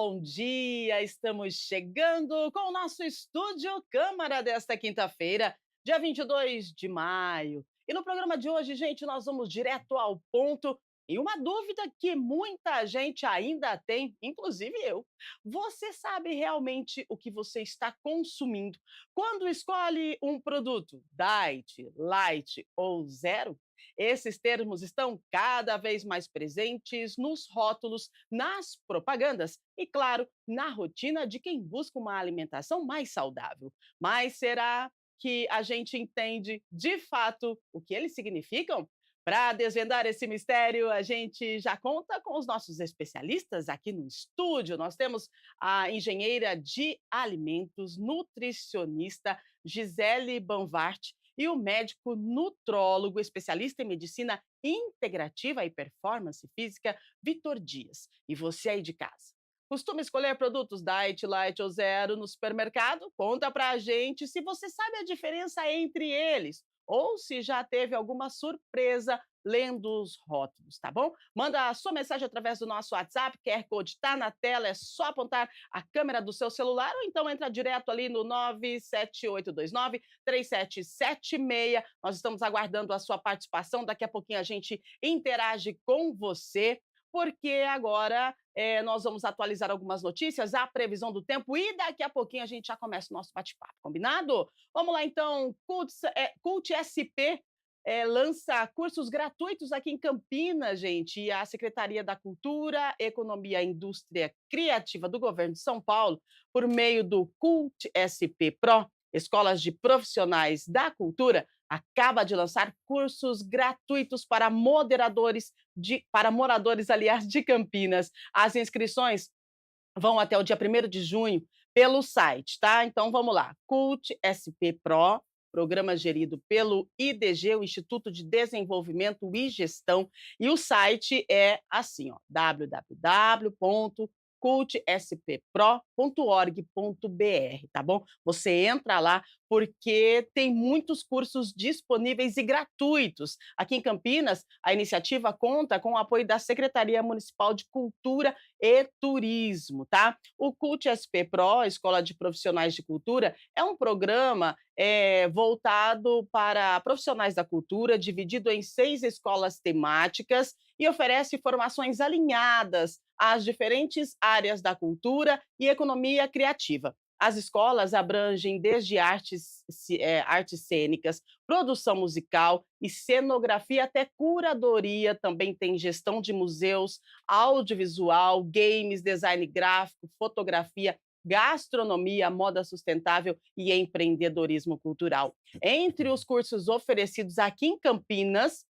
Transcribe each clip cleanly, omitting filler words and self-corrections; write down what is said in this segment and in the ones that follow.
bom dia! Estamos chegando com o nosso Estúdio Câmara desta quinta-feira, dia 22 de maio. E no programa de hoje, gente, nós vamos direto ao ponto e uma dúvida que muita gente ainda tem, inclusive eu. Você sabe realmente o que você está consumindo quando escolhe um produto diet, light ou zero? Esses termos estão cada vez mais presentes nos rótulos, nas propagandas e, claro, na rotina de quem busca uma alimentação mais saudável. Mas será que a gente entende de fato o que eles significam? Para desvendar esse mistério, a gente já conta com os nossos especialistas aqui no estúdio. Nós temos a engenheira de alimentos, nutricionista Gisele Banvart e o médico nutrólogo, especialista em medicina integrativa e performance física, Vitor Dias. E você aí de casa? Costuma escolher produtos diet, light ou zero no supermercado? Conta pra gente se você sabe a diferença entre eles ou se já teve alguma surpresa lendo os rótulos, tá bom? Manda a sua mensagem através do nosso WhatsApp, QR Code tá na tela, é só apontar a câmera do seu celular ou então entra direto ali no 978293776. Nós estamos aguardando a sua participação, daqui a pouquinho a gente interage com você, porque agora nós vamos atualizar algumas notícias, a previsão do tempo e daqui a pouquinho a gente já começa o nosso bate-papo, combinado? Vamos lá então, Cult SP lança cursos gratuitos aqui em Campinas, gente, e a Secretaria da Cultura, Economia e Indústria Criativa do Governo de São Paulo, por meio do Cult SP Pro, Escolas de Profissionais da Cultura, acaba de lançar cursos gratuitos para para moradores, aliás, de Campinas. As inscrições vão até o dia 1º de junho pelo site, tá? Então vamos lá. Cult SP Pro, programa gerido pelo IDG, o Instituto de Desenvolvimento e Gestão, e o site é assim, ó, www.cultSPPro.org.br, tá bom? Você entra lá porque tem muitos cursos disponíveis e gratuitos. Aqui em Campinas, a iniciativa conta com o apoio da Secretaria Municipal de Cultura e Turismo, tá? O Cult SP Pro, Escola de Profissionais de Cultura, é um programa voltado para profissionais da cultura, dividido em 6 escolas temáticas e oferece formações alinhadas às diferentes áreas da cultura e economia criativa. As escolas abrangem desde artes cênicas, produção musical e cenografia até curadoria, também tem gestão de museus, audiovisual, games, design gráfico, fotografia, gastronomia, moda sustentável e empreendedorismo cultural. Entre os cursos oferecidos aqui em Campinas,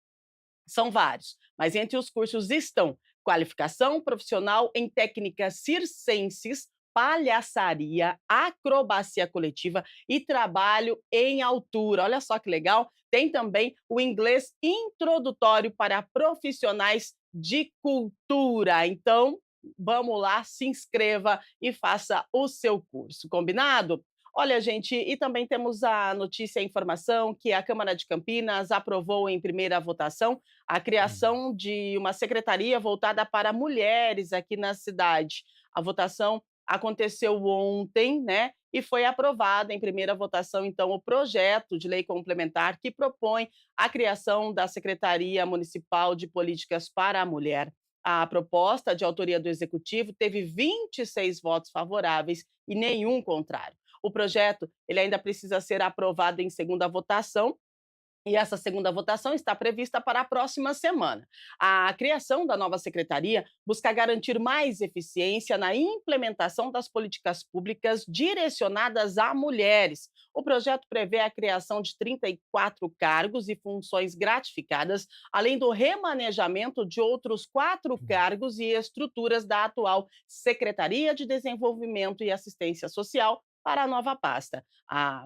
são vários, mas entre os cursos estão qualificação profissional em técnicas circenses, palhaçaria, acrobacia coletiva e trabalho em altura. Olha só que legal. Tem também o inglês introdutório para profissionais de cultura. Então, vamos lá, se inscreva e faça o seu curso, combinado? Olha, gente, e também temos a notícia e a informação que a Câmara de Campinas aprovou em primeira votação a Hum. criação de uma secretaria voltada para mulheres aqui na cidade. A votação aconteceu ontem, né? E foi aprovada em primeira votação, então, o projeto de lei complementar que propõe a criação da Secretaria Municipal de Políticas para a Mulher. A proposta, de autoria do Executivo, teve 26 votos favoráveis e nenhum contrário. O projeto ele ainda precisa ser aprovado em segunda votação, e essa segunda votação está prevista para a próxima semana. A criação da nova secretaria busca garantir mais eficiência na implementação das políticas públicas direcionadas a mulheres. O projeto prevê a criação de 34 cargos e funções gratificadas, além do remanejamento de outros 4 Hum. cargos e estruturas da atual Secretaria de Desenvolvimento e Assistência Social para a nova pasta.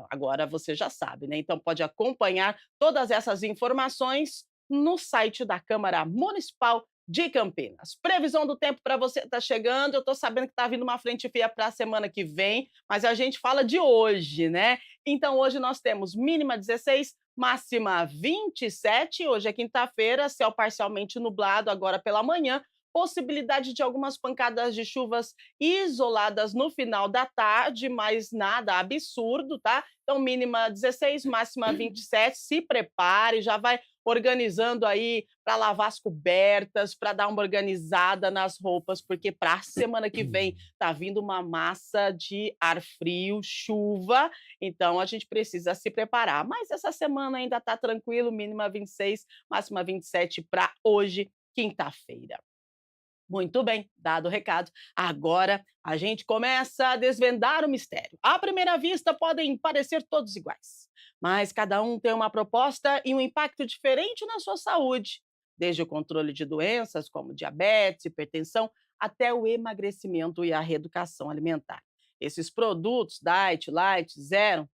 Agora você já sabe, né? Então pode acompanhar todas essas informações no site da Câmara Municipal de Campinas. Previsão do tempo para você está chegando. Eu estou sabendo que está vindo uma frente fria para a semana que vem, mas a gente fala de hoje, né? Então hoje nós temos mínima 16, máxima 27. Hoje é quinta-feira, céu parcialmente nublado agora pela manhã, possibilidade de algumas pancadas de chuvas isoladas no final da tarde, mas nada absurdo, tá? Então, mínima 16, máxima 27. Se prepare, já vai organizando aí para lavar as cobertas, para dar uma organizada nas roupas, porque para a semana que vem tá vindo uma massa de ar frio, chuva, então a gente precisa se preparar. Mas essa semana ainda tá tranquilo, mínima 26, máxima 27 para hoje, quinta-feira. Muito bem, dado o recado. Agora a gente começa a desvendar o mistério. À primeira vista, podem parecer todos iguais, mas cada um tem uma proposta e um impacto diferente na sua saúde, desde o controle de doenças como diabetes, hipertensão, até o emagrecimento e a reeducação alimentar. Esses produtos, Diet, Light, Zero,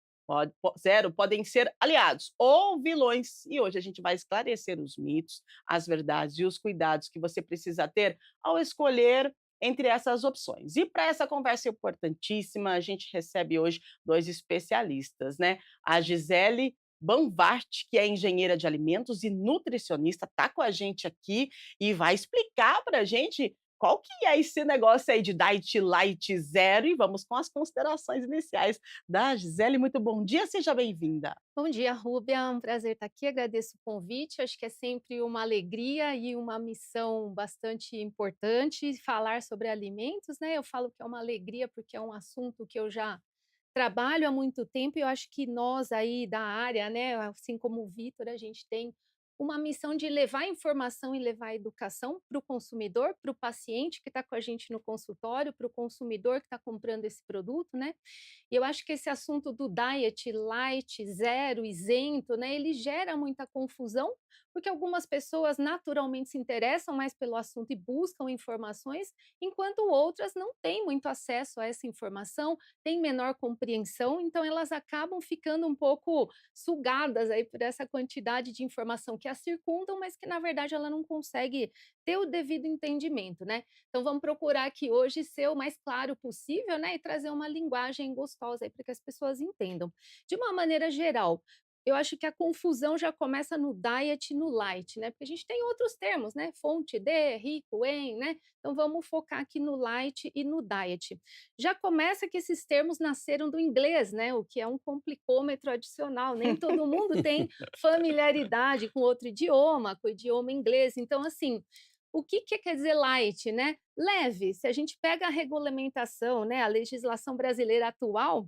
podem ser aliados ou vilões. E hoje a gente vai esclarecer os mitos, as verdades e os cuidados que você precisa ter ao escolher entre essas opções. E para essa conversa importantíssima, a gente recebe hoje dois especialistas, né? A Gisele Banvart, que é engenheira de alimentos e nutricionista, está com a gente aqui e vai explicar para a gente qual que é esse negócio aí de Diet Light Zero, e vamos com as considerações iniciais da Gisele. Muito bom dia, seja bem-vinda. Bom dia, Rúbia. É um prazer estar aqui. Agradeço o convite. Acho que é sempre uma alegria e uma missão bastante importante falar sobre alimentos, né? Eu falo que é uma alegria porque é um assunto que eu já trabalho há muito tempo e eu acho que nós aí da área, né, assim como o Vitor, a gente tem uma missão de levar informação e levar educação para o consumidor, para o paciente que está com a gente no consultório, para o consumidor que está comprando esse produto, né? E eu acho que esse assunto do diet light, zero, isento, né, ele gera muita confusão, porque algumas pessoas naturalmente se interessam mais pelo assunto e buscam informações, enquanto outras não têm muito acesso a essa informação, têm menor compreensão, então elas acabam ficando um pouco sugadas aí por essa quantidade de informação que a circundam, mas que na verdade ela não consegue ter o devido entendimento, né? Então vamos procurar aqui hoje ser o mais claro possível, né, e trazer uma linguagem gostosa aí para que as pessoas entendam. De uma maneira geral, eu acho que a confusão já começa no diet e no light, né? Porque a gente tem outros termos, né? Fonte de, rico em, né? Então vamos focar aqui no light e no diet. Já começa que esses termos nasceram do inglês, né? O que é um complicômetro adicional. Nem todo mundo tem familiaridade com outro idioma, com o idioma inglês. Então, assim, o que que quer dizer light, né? Leve. Se a gente pega a regulamentação, né, a legislação brasileira atual,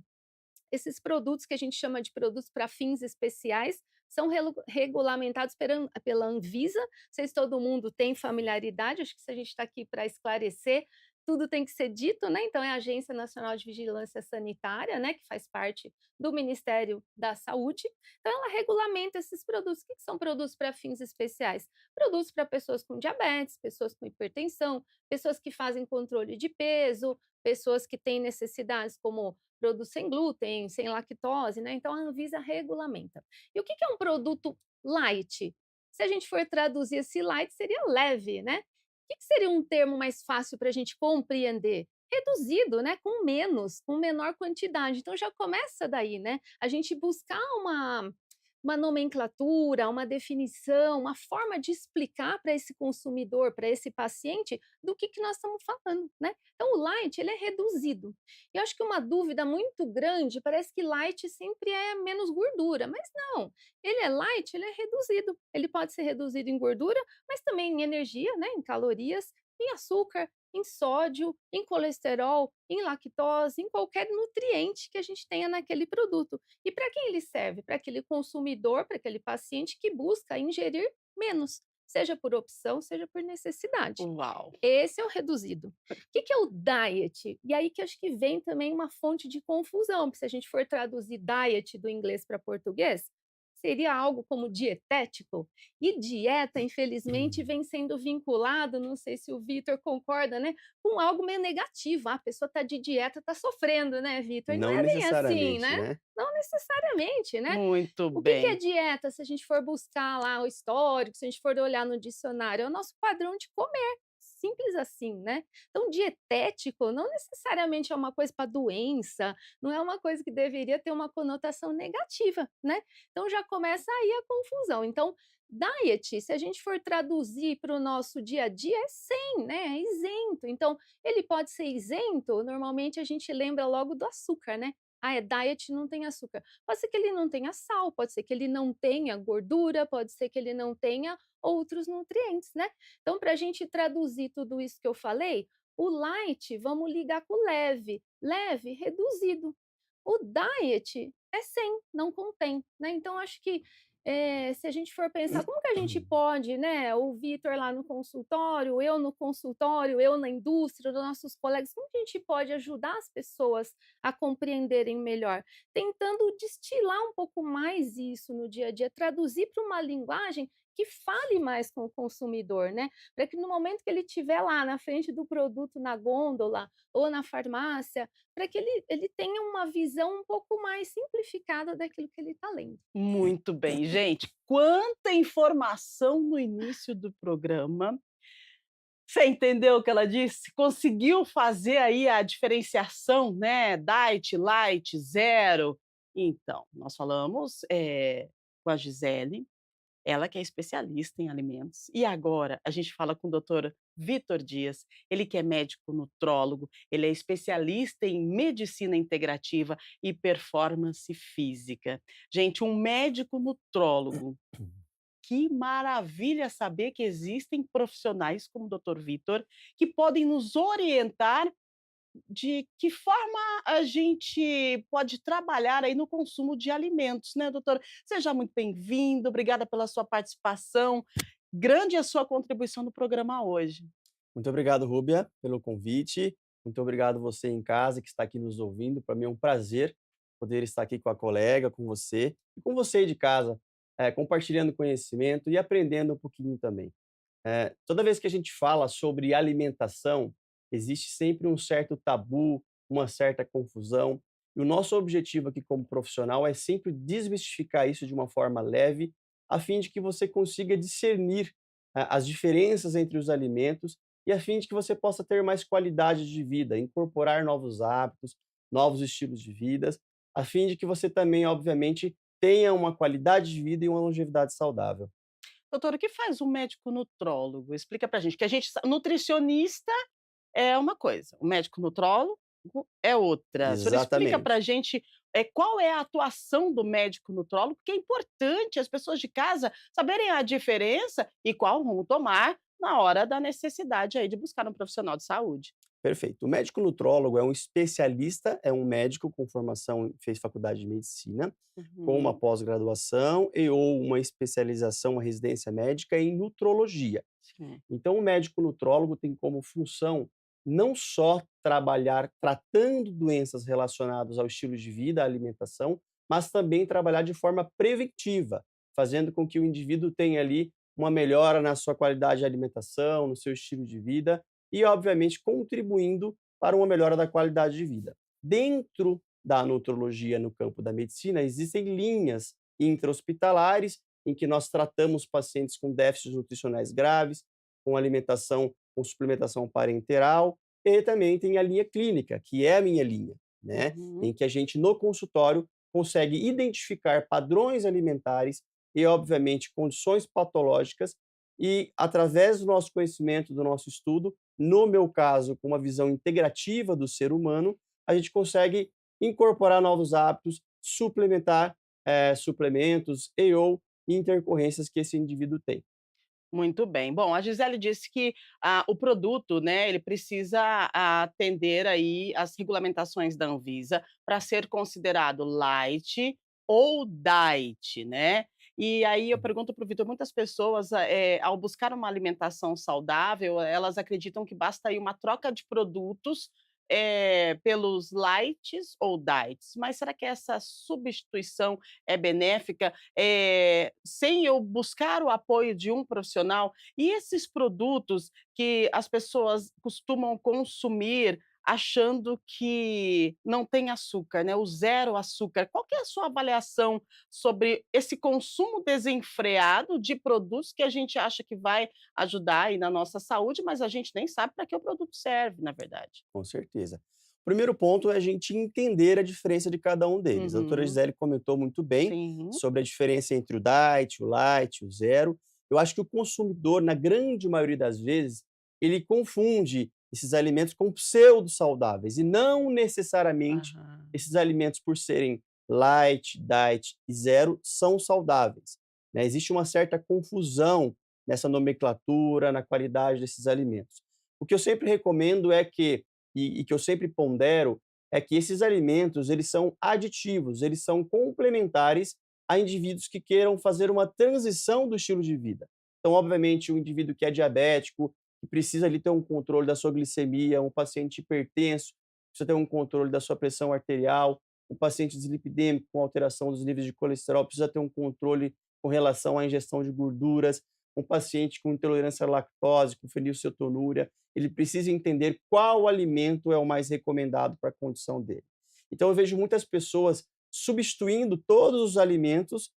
esses produtos que a gente chama de produtos para fins especiais são regulamentados pela Anvisa. Não sei se todo mundo tem familiaridade, acho que se a gente está aqui para esclarecer, tudo tem que ser dito, né? Então, é a Agência Nacional de Vigilância Sanitária, né, que faz parte do Ministério da Saúde. Então, ela regulamenta esses produtos. O que que são produtos para fins especiais? Produtos para pessoas com diabetes, pessoas com hipertensão, pessoas que fazem controle de peso, pessoas que têm necessidades como produtos sem glúten, sem lactose, né? Então a Anvisa regulamenta. E o que que é um produto light? Se a gente for traduzir esse light, seria leve, né? O que que seria um termo mais fácil para a gente compreender? Reduzido, né? Com menos, com menor quantidade. Então já começa daí, né? A gente buscar uma nomenclatura, uma definição, uma forma de explicar para esse consumidor, para esse paciente, do que nós estamos falando, né? Então, o light, ele é reduzido. Eu acho que uma dúvida muito grande, parece que light sempre é menos gordura, mas não. Ele é light, ele é reduzido. Ele pode ser reduzido em gordura, mas também em energia, né? Em calorias, em açúcar, em sódio, em colesterol, em lactose, em qualquer nutriente que a gente tenha naquele produto. E para quem ele serve? Para aquele consumidor, para aquele paciente que busca ingerir menos, seja por opção, seja por necessidade. Uau! Esse é o reduzido. O que que é o diet? E aí que acho que vem também uma fonte de confusão, porque se a gente for traduzir diet do inglês para português, seria algo como dietético. E dieta, infelizmente, vem sendo vinculado, não sei se o Vitor concorda, né, com algo meio negativo. Ah, a pessoa está de dieta, está sofrendo, né, Vitor? Não Não é bem assim, necessariamente, né? né. Não necessariamente, né? Muito O que que é bem. dieta? Se a gente for buscar lá o histórico, se a gente for olhar no dicionário, é o nosso padrão de comer. simples assim, né. Então dietético não necessariamente é uma coisa para doença, não é uma coisa que deveria ter uma conotação negativa, né. Então já começa aí a confusão. Então, diet, se a gente for traduzir para o nosso dia a dia, é sem, né, é isento. Então, ele pode ser isento, normalmente a gente lembra logo do açúcar, né. "Ah, é diet, não tem açúcar". Pode ser que ele não tenha sal, pode ser que ele não tenha gordura, pode ser que ele não tenha outros nutrientes, né. Então, para a gente traduzir tudo isso que eu falei, o light, vamos ligar com o leve. Leve, reduzido. O diet é sem, não contém, né. Então acho que, se a gente for pensar como que a gente pode, né, o Vitor lá no consultório, eu no consultório, eu na indústria, os nossos colegas, como que a gente pode ajudar as pessoas a compreenderem melhor? Tentando destilar um pouco mais isso no dia a dia, traduzir para uma linguagem que fale mais com o consumidor, né, para que no momento que ele estiver lá na frente do produto na gôndola ou na farmácia, para que ele tenha uma visão um pouco mais simplificada daquilo que ele está lendo. Muito bem, gente, quanta informação no início do programa. Você entendeu o que ela disse? Conseguiu fazer aí a diferenciação, né, diet, light, zero. Então, nós falamos, com a Gisele, ela que é especialista em alimentos, e agora a gente fala com o doutor Vitor Dias, ele que é médico nutrólogo, ele é especialista em medicina integrativa e performance física. Gente, um médico nutrólogo, que maravilha saber que existem profissionais como o doutor Vitor, que podem nos orientar de que forma a gente pode trabalhar aí no consumo de alimentos, né, doutor? Seja muito bem-vindo, obrigada pela sua participação. Grande a sua contribuição no programa hoje. Muito obrigado, Rúbia, pelo convite. Muito obrigado você em casa que está aqui nos ouvindo. Para mim é um prazer poder estar aqui com a colega, com você e com você aí de casa, compartilhando conhecimento e aprendendo um pouquinho também. Toda vez que a gente fala sobre alimentação, existe sempre um certo tabu, uma certa confusão. E o nosso objetivo aqui como profissional é sempre desmistificar isso de uma forma leve, a fim de que você consiga discernir as diferenças entre os alimentos e a fim de que você possa ter mais qualidade de vida, incorporar novos hábitos, novos estilos de vidas, a fim de que você também, obviamente, tenha uma qualidade de vida e uma longevidade saudável. Doutor, o que faz um médico nutrólogo? Explica pra gente, que a gente sa nutricionista é uma coisa, o médico nutrólogo é outra. O senhor explica pra Exatamente. gente, qual é a atuação do médico nutrólogo, porque é importante as pessoas de casa saberem a diferença e qual rumo tomar na hora da necessidade aí de buscar um profissional de saúde. Perfeito. O médico nutrólogo é um especialista, é um médico com formação, fez faculdade de medicina, com uma Uhum, pós-graduação e ou uma especialização, uma residência médica em nutrologia. sim. Então, o médico nutrólogo tem como função não só trabalhar tratando doenças relacionadas ao estilo de vida, à alimentação, mas também trabalhar de forma preventiva, fazendo com que o indivíduo tenha ali uma melhora na sua qualidade de alimentação, no seu estilo de vida e, obviamente, contribuindo para uma melhora da qualidade de vida. Dentro da nutrologia no campo da medicina, existem linhas intra-hospitalares em que nós tratamos pacientes com déficits nutricionais graves, com alimentação, com suplementação parenteral, e também tem a linha clínica, que é a minha linha, né? Uhum. Em que a gente, no consultório, consegue identificar padrões alimentares e, obviamente, condições patológicas, e, através do nosso conhecimento, do nosso estudo, no meu caso, com uma visão integrativa do ser humano, a gente consegue incorporar novos hábitos, suplementar suplementos e ou intercorrências que esse indivíduo tem. Muito bem. Bom, a Gisele disse que, o produto, né, ele precisa atender aí às regulamentações da Anvisa para ser considerado light ou diet, né. E aí eu pergunto para o Vitor, muitas pessoas, ao buscar uma alimentação saudável, elas acreditam que basta aí uma troca de produtos, pelos lights ou diets, mas será que essa substituição é benéfica? Sem eu buscar o apoio de um profissional. E esses produtos que as pessoas costumam consumir achando que não tem açúcar, né, o zero açúcar. Qual que é a sua avaliação sobre esse consumo desenfreado de produtos que a gente acha que vai ajudar aí na nossa saúde, mas a gente nem sabe para que o produto serve, na verdade? Com certeza. O primeiro ponto é a gente entender a diferença de cada um deles. A doutora Uhum, Gisele comentou muito bem sim. sobre a diferença entre o diet, o light, o zero. Eu acho que o consumidor, na grande maioria das vezes, ele confunde esses alimentos com pseudo-saudáveis e não necessariamente Aham. esses alimentos, por serem light, diet e zero, são saudáveis, né? Existe uma certa confusão nessa nomenclatura, na qualidade desses alimentos. O que eu sempre recomendo é que que eu sempre pondero, é que esses alimentos, eles são aditivos, eles são complementares a indivíduos que queiram fazer uma transição do estilo de vida. Então, obviamente, o indivíduo que é diabético, que precisa ali ter um controle da sua glicemia, um paciente hipertenso, precisa ter um controle da sua pressão arterial, um paciente dislipidêmico com alteração dos níveis de colesterol precisa ter um controle com relação à ingestão de gorduras, um paciente com intolerância à lactose, com fenilcetonúria, ele precisa entender qual alimento é o mais recomendado para a condição dele. Então eu vejo muitas pessoas substituindo todos os alimentos,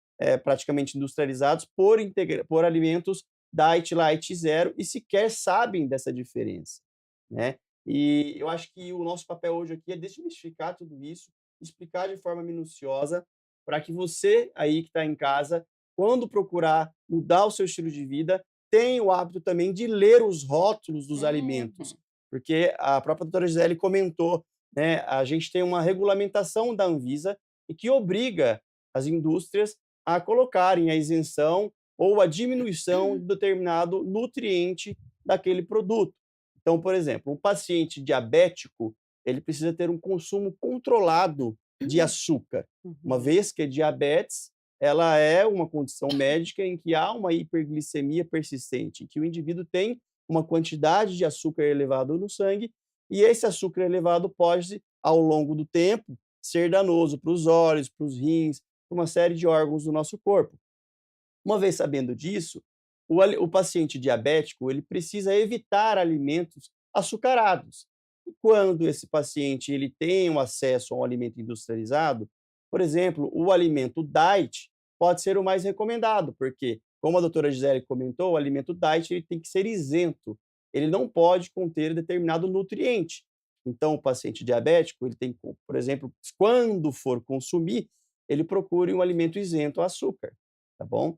praticamente industrializados, por alimentos diet, light, zero e sequer sabem dessa diferença, né. E eu acho que o nosso papel hoje aqui é desmistificar tudo isso, explicar de forma minuciosa, para que você aí que está em casa, quando procurar mudar o seu estilo de vida, tenha o hábito também de ler os rótulos dos alimentos, Uhum. porque a própria doutora Gisele comentou, né, a gente tem uma regulamentação da Anvisa e que obriga as indústrias a colocarem a isenção ou a diminuição de determinado nutriente daquele produto. Então, por exemplo, um paciente diabético, ele precisa ter um consumo controlado de açúcar, uma Uhum. vez que a diabetes, ela é uma condição médica em que há uma hiperglicemia persistente, que o indivíduo tem uma quantidade de açúcar elevado no sangue, e esse açúcar elevado pode, ao longo do tempo, ser danoso para os olhos, para os rins, para uma série de órgãos do nosso corpo. Uma vez sabendo disso, o paciente diabético ele precisa evitar alimentos açucarados. E quando esse paciente ele tem um acesso a um alimento industrializado, por exemplo, o alimento diet pode ser o mais recomendado, porque, como a doutora Gisele comentou, o alimento diet ele tem que ser isento, ele não pode conter determinado nutriente. Então, o paciente diabético, ele tem, por exemplo, quando for consumir, ele procure um alimento isento a açúcar, tá bom?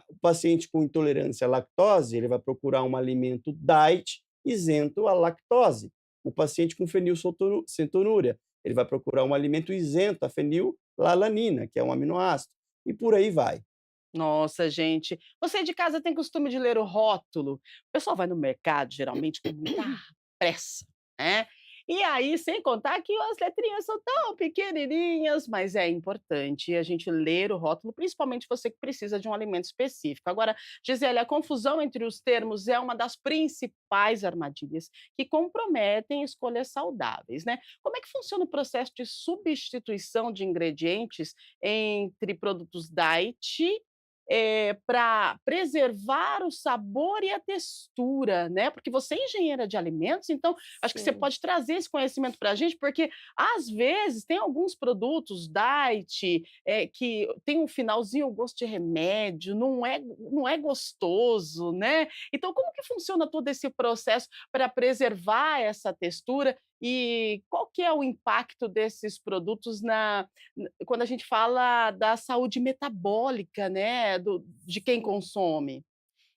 O paciente com intolerância à lactose, ele vai procurar um alimento diet isento à lactose. O paciente com fenilcetonúria, ele vai procurar um alimento isento à fenilalanina, que é um aminoácido, e por aí vai. Nossa, gente. Você de casa tem costume de ler o rótulo? O pessoal vai no mercado, geralmente, com muita pressa, né? E aí, sem contar que as letrinhas são tão pequenininhas, mas é importante a gente ler o rótulo, principalmente você que precisa de um alimento específico. Agora, Gisele, a confusão entre os termos é uma das principais armadilhas que comprometem escolhas saudáveis, né? Como é que funciona o processo de substituição de ingredientes entre produtos diet para preservar o sabor e a textura, né, porque você é engenheira de alimentos, então acho que você Sim. pode trazer esse conhecimento para a gente, porque às vezes tem alguns produtos diet, que tem um finalzinho gosto de remédio, não é gostoso, né. Então como que funciona todo esse processo para preservar essa textura e qual que é o impacto desses produtos quando a gente fala da saúde metabólica, né, de quem Sim. consome.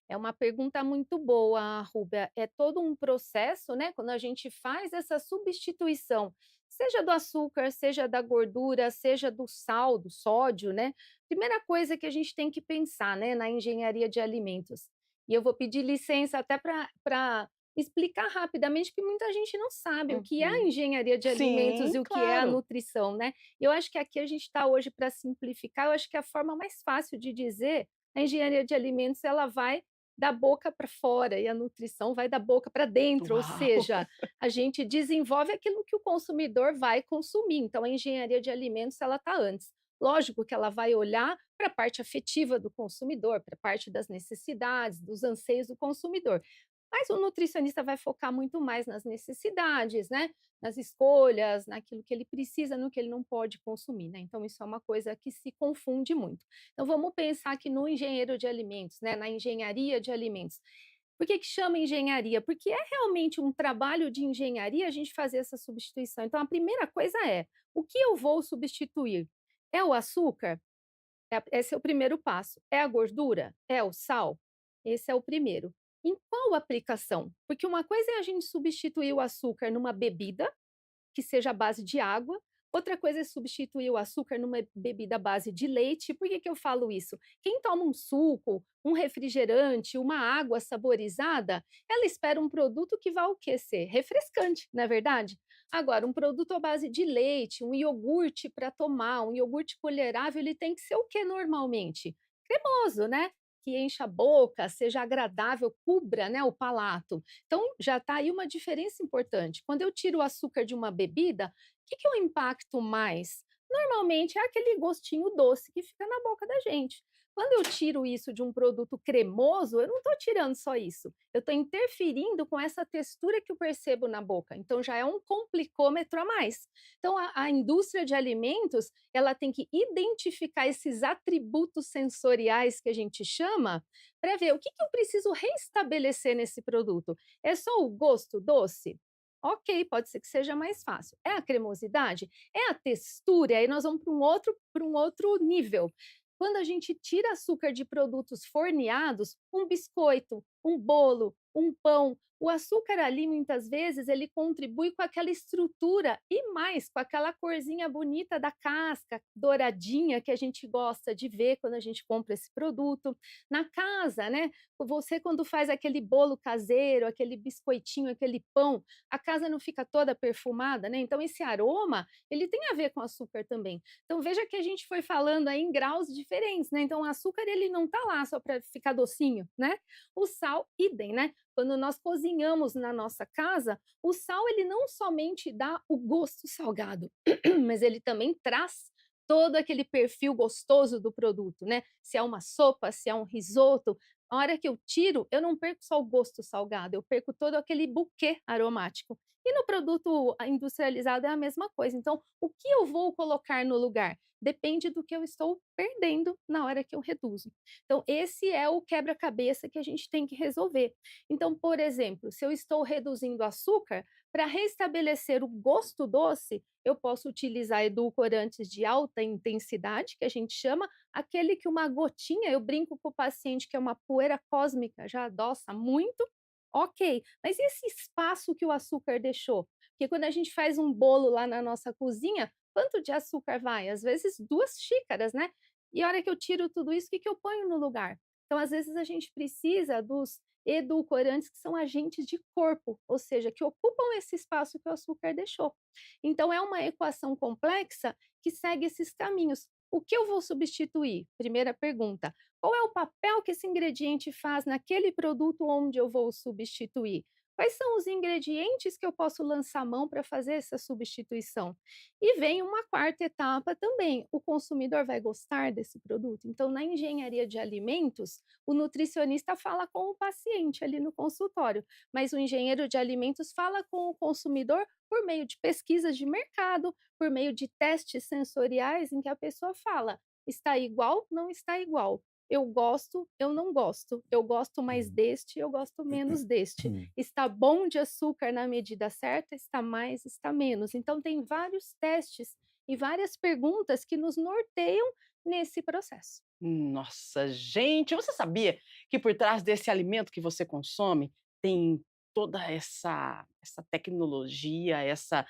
É uma pergunta muito boa, Rúbia. É todo um processo, né? Quando a gente faz essa substituição, seja do açúcar, seja da gordura, seja do sal, do sódio, né? Primeira coisa que a gente tem que pensar, né, na engenharia de alimentos. E eu vou pedir licença até para explicar rapidamente, porque muita gente não sabe o que é a Uhum. engenharia de alimentos Sim, e o que é a claro. nutrição, né? Eu acho que aqui a gente está hoje para simplificar, eu acho que a forma mais fácil de dizer a engenharia de alimentos ela vai da boca para fora e a nutrição vai da boca para dentro, ou Uau! seja, a gente desenvolve aquilo que o consumidor vai consumir. Então, a engenharia de alimentos ela está antes. Lógico que ela vai olhar para a parte afetiva do consumidor, para a parte das necessidades, dos anseios do consumidor. Mas o nutricionista vai focar muito mais nas necessidades, né? Nas escolhas, naquilo que ele precisa, no que ele não pode consumir, né? Então, isso é uma coisa que se confunde muito. Então, vamos pensar aqui no engenheiro de alimentos, né? Na engenharia de alimentos. Por que que chama engenharia? Porque é realmente um trabalho de engenharia a gente fazer essa substituição. Então, a primeira coisa é: o que eu vou substituir? É o açúcar? Esse é o primeiro passo. É a gordura? É o sal? Esse é o primeiro. Em qual aplicação? Porque uma coisa é a gente substituir o açúcar numa bebida, que seja à base de água. Outra coisa é substituir o açúcar numa bebida à base de leite. Por que que eu falo isso? Quem toma um suco, um refrigerante, uma água saborizada, ela espera um produto que vai o quê? Ser refrescante, não é verdade? Agora, um produto à base de leite, um iogurte para tomar, um iogurte colherável, ele tem que ser o que normalmente? Cremoso, né? Que encha a boca, seja agradável, cubra, né, o palato. Então, já está aí uma diferença importante. Quando eu tiro o açúcar de uma bebida, o que que eu impacto mais? Normalmente é aquele gostinho doce que fica na boca da gente. Quando eu tiro isso de um produto cremoso, eu não estou tirando só isso. Eu estou interferindo com essa textura que eu percebo na boca. Então já é um complicômetro a mais. Então a indústria de alimentos, ela tem que identificar esses atributos sensoriais que a gente chama para ver o que que eu preciso restabelecer nesse produto. É só o gosto doce? Ok, pode ser que seja mais fácil. É a cremosidade? É a textura? Aí nós vamos para um outro nível. Quando a gente tira açúcar de produtos forneados, um biscoito, um bolo, um pão, o açúcar ali muitas vezes ele contribui com aquela estrutura e mais com aquela corzinha bonita da casca douradinha que a gente gosta de ver quando a gente compra esse produto. Na casa, né? Você quando faz aquele bolo caseiro, aquele biscoitinho, aquele pão, a casa não fica toda perfumada, né? Então esse aroma, ele tem a ver com açúcar também. Então veja que a gente foi falando aí em graus diferentes, né? Então o açúcar ele não tá lá só para ficar docinho, né? O sal, idem, né? Quando nós cozinhamos na nossa casa, o sal ele não somente dá o gosto salgado, mas ele também traz todo aquele perfil gostoso do produto, né? Se é uma sopa, se é um risoto, a hora que eu tiro, eu não perco só o gosto salgado, eu perco todo aquele buquê aromático. E no produto industrializado é a mesma coisa. Então, o que eu vou colocar no lugar? Depende do que eu estou perdendo na hora que eu reduzo. Então, esse é o quebra-cabeça que a gente tem que resolver. Então, por exemplo, se eu estou reduzindo açúcar, para restabelecer o gosto doce, eu posso utilizar edulcorantes de alta intensidade, que a gente chama, aquele que uma gotinha, eu brinco com o paciente que é uma poeira cósmica, já adoça muito, ok. Mas e esse espaço que o açúcar deixou? Porque quando a gente faz um bolo lá na nossa cozinha, quanto de açúcar vai? Às vezes 2 xícaras, né? E a hora que eu tiro tudo isso, o que que eu ponho no lugar? Então, às vezes, a gente precisa dos edulcorantes que são agentes de corpo, ou seja, que ocupam esse espaço que o açúcar deixou. Então, é uma equação complexa que segue esses caminhos. O que eu vou substituir? Primeira pergunta. Qual é o papel que esse ingrediente faz naquele produto onde eu vou substituir? Quais são os ingredientes que eu posso lançar mão para fazer essa substituição? E vem uma quarta etapa também: o consumidor vai gostar desse produto? Então, na engenharia de alimentos, o nutricionista fala com o paciente ali no consultório, mas o engenheiro de alimentos fala com o consumidor por meio de pesquisas de mercado, por meio de testes sensoriais em que a pessoa fala: está igual, não está igual. Eu gosto, eu não gosto. Eu gosto mais deste, eu gosto menos deste. Está bom de açúcar na medida certa, está mais, está menos. Então, tem vários testes e várias perguntas que nos norteiam nesse processo. Nossa, gente, você sabia que por trás desse alimento que você consome tem toda essa tecnologia, essa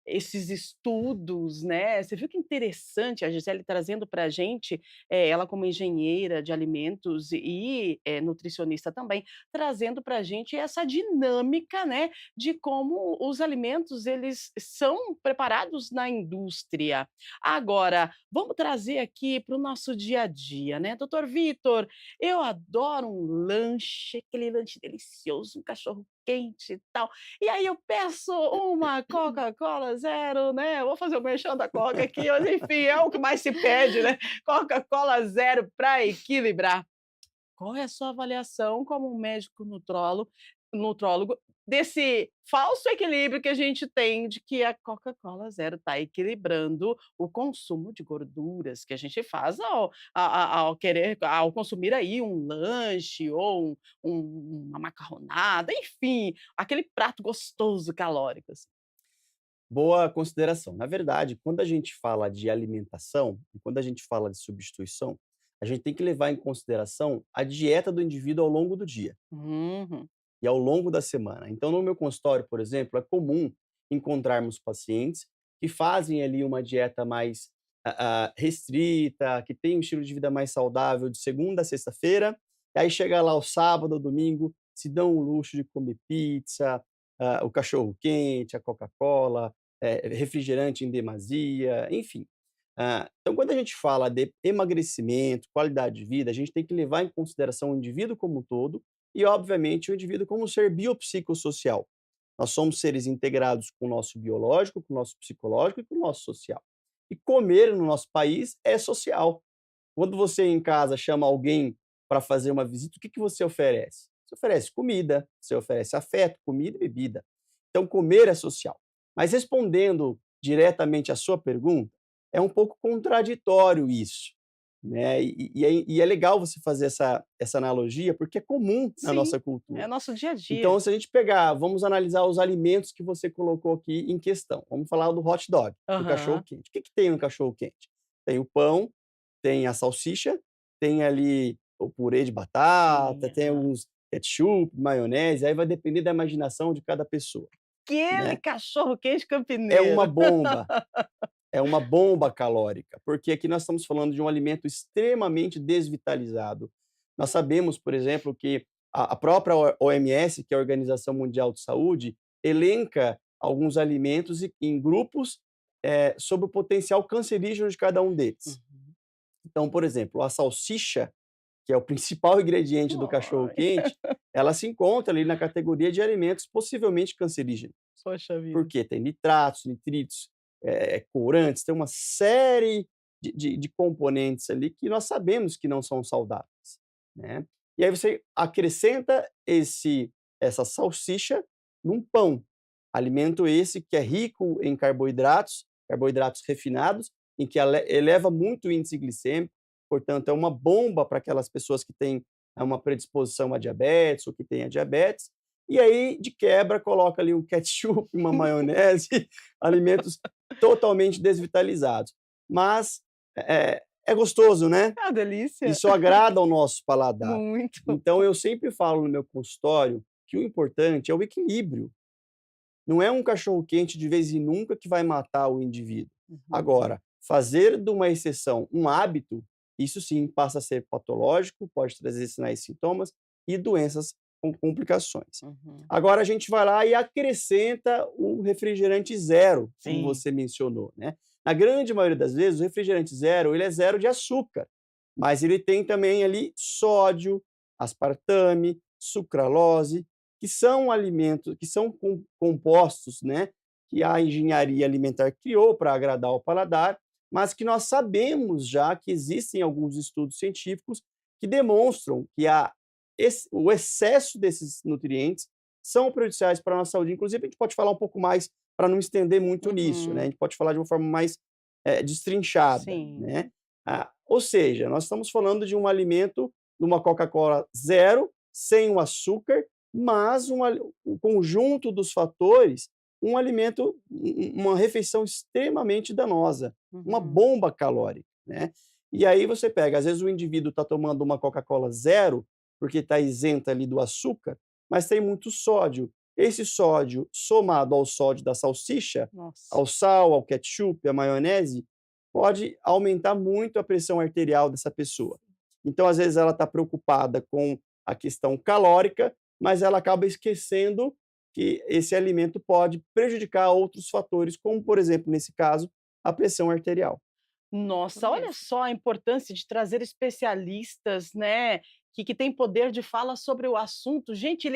esses estudos, né? Você viu que interessante a Gisele trazendo para a gente, ela como engenheira de alimentos e, nutricionista também, trazendo para a gente essa dinâmica, né, de como os alimentos eles são preparados na indústria. Agora, vamos trazer aqui para o nosso dia a dia, né. Doutor Vitor, eu adoro um lanche, aquele lanche delicioso, um cachorro quente e tal. E aí eu peço uma Coca-Cola zero, né, vou fazer o merchan da Coca aqui, mas enfim, é o que mais se pede, né, Coca-Cola zero para equilibrar. Qual é a sua avaliação como um médico nutrólogo desse falso equilíbrio que a gente tem de que a Coca-Cola Zero está equilibrando o consumo de gorduras que a gente faz ao consumir aí um lanche ou uma macarronada, enfim, aquele prato gostoso calórico, assim. Boa consideração. Na verdade, quando a gente fala de alimentação e quando a gente fala de substituição, a gente tem que levar em consideração a dieta do indivíduo ao longo do dia Uhum. e ao longo da semana. Então, no meu consultório, por exemplo, é comum encontrarmos pacientes que fazem ali uma dieta mais restrita, que tem um estilo de vida mais saudável de segunda a sexta-feira, e aí chega lá o sábado ou domingo, se dão o luxo de comer pizza, o cachorro quente, a Coca-Cola, refrigerante em demasia, enfim. Então, quando a gente fala de emagrecimento, qualidade de vida, a gente tem que levar em consideração o indivíduo como um todo e, obviamente, o indivíduo como um ser biopsicossocial. Nós somos seres integrados com o nosso biológico, com o nosso psicológico e com o nosso social. E comer no nosso país é social. Quando você em casa chama alguém para fazer uma visita, o que você oferece? Você oferece comida, você oferece afeto, comida e bebida. Então, comer é social. Mas respondendo diretamente à sua pergunta, é um pouco contraditório isso, né? E é legal você fazer essa analogia, porque é comum na Sim, nossa é cultura. nosso dia a dia. Então, se a gente pegar, vamos analisar os alimentos que você colocou aqui em questão. Vamos falar do hot dog, do Aham. cachorro-quente. O que tem no cachorro-quente? Tem o pão, tem a salsicha, tem ali o purê de batata, Sim, tem aham. alguns ketchup, maionese, aí vai depender da imaginação de cada pessoa, Aquele né. cachorro quente É uma campineiro. bomba, é uma bomba calórica, porque aqui nós estamos falando de um alimento extremamente desvitalizado. Nós sabemos, por exemplo, que a própria OMS, que é a Organização Mundial de Saúde, elenca alguns alimentos em grupos, sobre o potencial cancerígeno de cada um deles. Uhum. Então, por exemplo, a salsicha, que é o principal ingrediente do Ai, cachorro-quente, ela se encontra ali na categoria de alimentos possivelmente cancerígenos. poxa vida. Porque tem nitratos, nitritos, corantes, tem uma série de componentes ali que nós sabemos que não são saudáveis, né. E aí você acrescenta essa salsicha num pão, alimento esse que é rico em carboidratos, carboidratos refinados, em que eleva muito o índice glicêmico, portanto é uma bomba para aquelas pessoas que têm uma predisposição a diabetes ou que têm a diabetes, e aí, de quebra, coloca ali um ketchup, uma maionese, alimentos totalmente desvitalizados. Mas é gostoso, né? É uma delícia. Isso agrada ao nosso paladar. Muito. Então, eu sempre falo no meu consultório que o importante é o equilíbrio. Não é um cachorro-quente de vez em nunca que vai matar o indivíduo. Uhum. Agora, fazer de uma exceção um hábito, isso sim passa a ser patológico, pode trazer sinais e sintomas e doenças com complicações. Uhum. Agora a gente vai lá e acrescenta o refrigerante zero, como Sim. você mencionou, né? Na grande maioria das vezes, o refrigerante zero, ele é zero de açúcar, mas ele tem também ali sódio, aspartame, sucralose, que são alimentos, que são compostos, né, que a engenharia alimentar criou para agradar o paladar, mas que nós sabemos já que existem alguns estudos científicos que demonstram que o excesso desses nutrientes são prejudiciais para a nossa saúde. Inclusive, a gente pode falar um pouco mais para não estender muito nisso, né? A Uhum. gente pode falar de uma forma mais destrinchada, Sim. né? Ou seja, nós estamos falando de um alimento, de uma Coca-Cola zero, sem o açúcar, mas o conjunto dos fatores, um alimento, uma refeição extremamente danosa, uma Uhum. bomba calórica, né? E aí você pega, às vezes o indivíduo está tomando uma Coca-Cola zero, porque está isenta ali do açúcar, mas tem muito sódio. Esse sódio, somado ao sódio da salsicha, Nossa. ao sal, ao ketchup, à maionese, pode aumentar muito a pressão arterial dessa pessoa. Então, às vezes, ela está preocupada com a questão calórica, mas ela acaba esquecendo que esse alimento pode prejudicar outros fatores, como, por exemplo, nesse caso, a pressão arterial. Isso Nossa, olha mesmo. só a importância de trazer especialistas, né, que têm poder de fala sobre o assunto. Gente,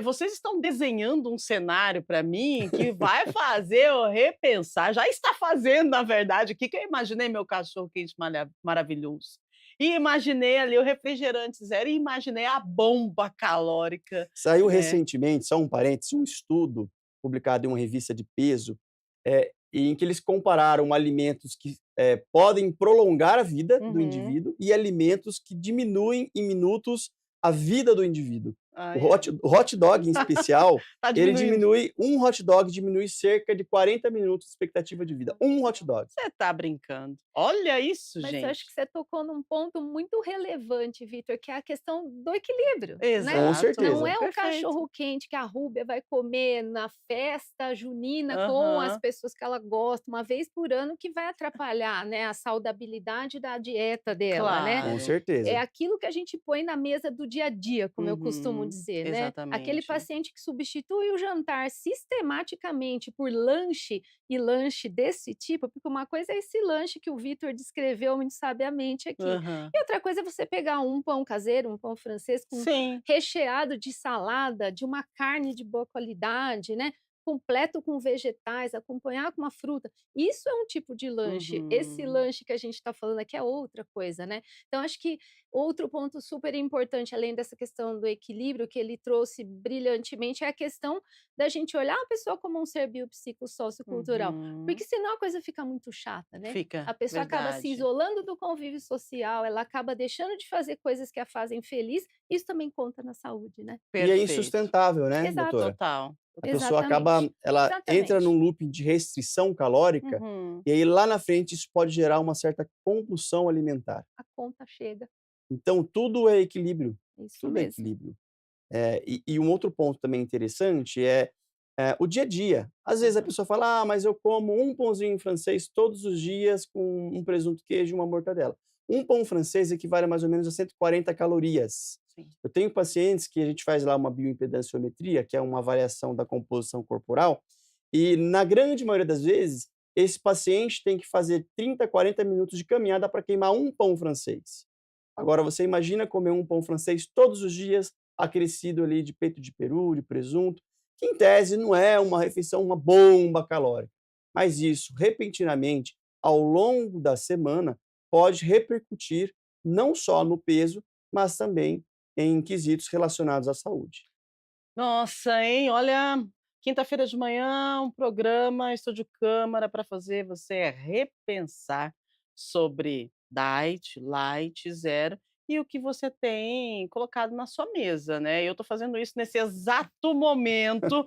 vocês estão desenhando um cenário para mim que vai fazer eu repensar, já está fazendo, na verdade, o que que eu imaginei meu cachorro quente maravilhoso. E imaginei ali o refrigerante zero e imaginei a bomba calórica, Saiu né. recentemente, só um parêntese, um estudo publicado em uma revista de peso, em que eles compararam alimentos que, podem prolongar a vida do Uhum. indivíduo e alimentos que diminuem em minutos a vida do indivíduo. O Ai, hot ai. o hot dog em especial, Tá ele diminuindo. diminui um hot dog diminui cerca de 40 minutos de expectativa de vida, um hot dog. Você tá brincando. Olha isso, Mas eu acho que gente. você tocou num ponto muito relevante, Vitor, que é a questão do equilíbrio, né. Com Exato, Não certeza. é o perfeito. cachorro-quente que a Rúbia vai comer na festa junina com as Aham, pessoas que ela gosta uma vez por ano que vai atrapalhar, né, a saudabilidade da dieta dela, né. Com claro. É certeza. aquilo que a gente põe na mesa do dia a dia, como eu costumo Uhum, dizer, né. Aquele exatamente. paciente que substitui o jantar sistematicamente por lanche, e lanche desse tipo, porque uma coisa é esse lanche que o Vitor descreveu muito sabiamente aqui, Aham. e outra coisa é você pegar um pão caseiro, um pão francês com Sim. recheado de salada, de uma carne de boa qualidade, né, completo com vegetais, acompanhar com uma fruta. Isso é um tipo de lanche. Esse Uhum. lanche que a gente está falando aqui é outra coisa, né. Então acho que outro ponto super importante, além dessa questão do equilíbrio que ele trouxe brilhantemente, é a questão da gente olhar a pessoa como um ser biopsicossociocultural, Uhum. porque senão a coisa fica muito chata, né. Fica, A pessoa acaba se verdade. isolando do convívio social, ela acaba deixando de fazer coisas que a fazem feliz, isso também conta na saúde, né. E é Perfeito. insustentável, né, Exato, doutora? Total, A pessoa total. acaba exatamente, ela entra exatamente. num looping de restrição calórica, Uhum. e aí lá na frente isso pode gerar uma certa compulsão alimentar. A conta chega, Então tudo é equilíbrio, isso tudo é mesmo. equilíbrio. E um outro ponto também interessante é o dia a dia. Às vezes a Aham. pessoa fala: "Ah, mas eu como um pãozinho francês todos os dias com um presunto, queijo e uma mortadela". Um pão francês equivale a mais ou menos a 140 calorias. Sim. Eu tenho pacientes que a gente faz lá uma bioimpedanciometria, que é uma avaliação da composição corporal, e na grande maioria das vezes, esse paciente tem que fazer 30, 40 minutos de caminhada para queimar um pão francês. Agora você imagina comer um pão francês todos os dias, acrescido ali de peito de peru, de presunto, que em tese não é uma refeição, uma bomba calórica. Mas isso, repentinamente, ao longo da semana, pode repercutir não só no peso, mas também em quesitos relacionados à saúde. Nossa, hein, olha, quinta-feira de manhã, um programa Estúdio Câmara para fazer você repensar sobre diet, light, zero e o que você tem colocado na sua mesa, né. Eu estou fazendo isso nesse exato momento,